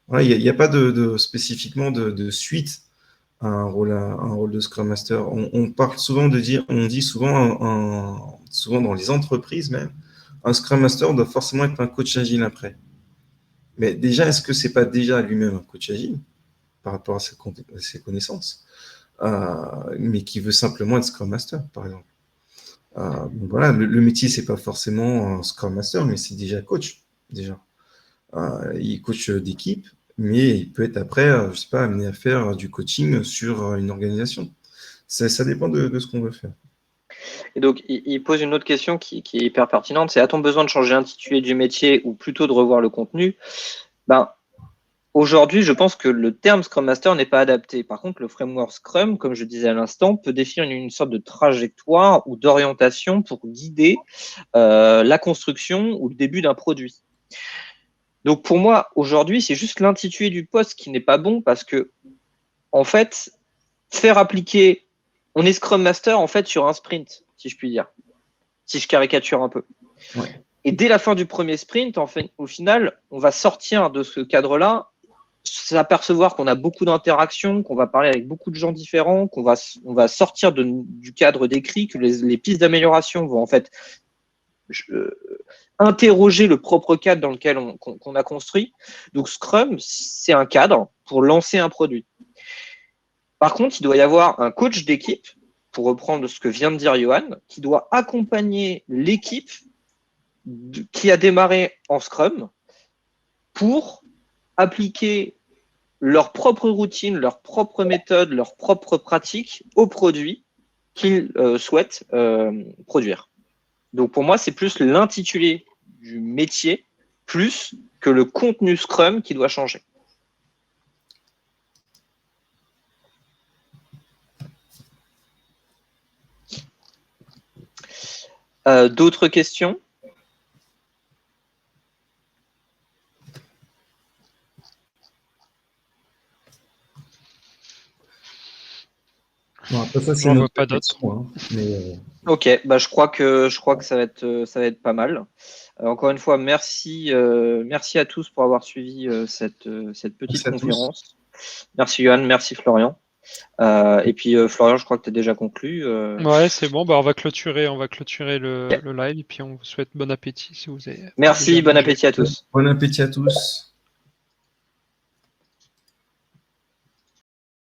Voilà, il n'y a pas spécifiquement de suite à un rôle de Scrum Master. On parle souvent on dit souvent, souvent dans les entreprises même, un Scrum Master doit forcément être un coach agile après. Mais déjà, est-ce que c'est pas déjà lui-même un coach agile par rapport à ses connaissances, mais qui veut simplement être Scrum Master, par exemple? Voilà, le métier, c'est pas forcément un Scrum Master, mais c'est déjà coach, déjà. Il est coach d'équipe, mais il peut être après, je sais pas, amené à faire du coaching sur une organisation. Ça dépend de ce qu'on veut faire. Et donc, il pose une autre question qui est hyper pertinente, c'est a-t-on besoin de changer l'intitulé du métier ou plutôt de revoir le contenu? Aujourd'hui, je pense que le terme Scrum Master n'est pas adapté. Par contre, le framework Scrum, comme je disais à l'instant, peut définir une sorte de trajectoire ou d'orientation pour guider la construction ou le début d'un produit. Donc pour moi, aujourd'hui, c'est juste l'intitulé du poste qui n'est pas bon parce que, en fait, faire appliquer, on est Scrum Master en fait sur un sprint, si je puis dire, si je caricature un peu. Ouais. Et dès la fin du premier sprint, en fait, au final, on va sortir de ce cadre-là, s'apercevoir qu'on a beaucoup d'interactions, qu'on va parler avec beaucoup de gens différents, on va sortir du cadre décrit, que les pistes d'amélioration vont en fait interroger le propre cadre dans lequel qu'on a construit. Donc Scrum, c'est un cadre pour lancer un produit. Par contre, il doit y avoir un coach d'équipe, pour reprendre ce que vient de dire Johan, qui doit accompagner l'équipe qui a démarré en Scrum pour appliquer leur propre routine, leur propre méthode, leur propre pratique au produit qu'ils souhaitent produire. Donc pour moi, c'est plus l'intitulé du métier plus que le contenu Scrum qui doit changer. D'autres questions ? Bon, après ça, c'est J'en vois notre pas d'autres. réflexion, hein, mais, Ok, bah je crois que ça va être pas mal. Encore une fois, merci à tous pour avoir suivi cette petite merci à tous. conférence. Merci Johan, merci Florian. Et puis Florian, je crois que tu as déjà conclu. Ouais, c'est bon. Bah, on va clôturer le live et puis on vous souhaite bon appétit si vous avez. Merci, déjà bon mangé. appétit à tous. Bon appétit à tous.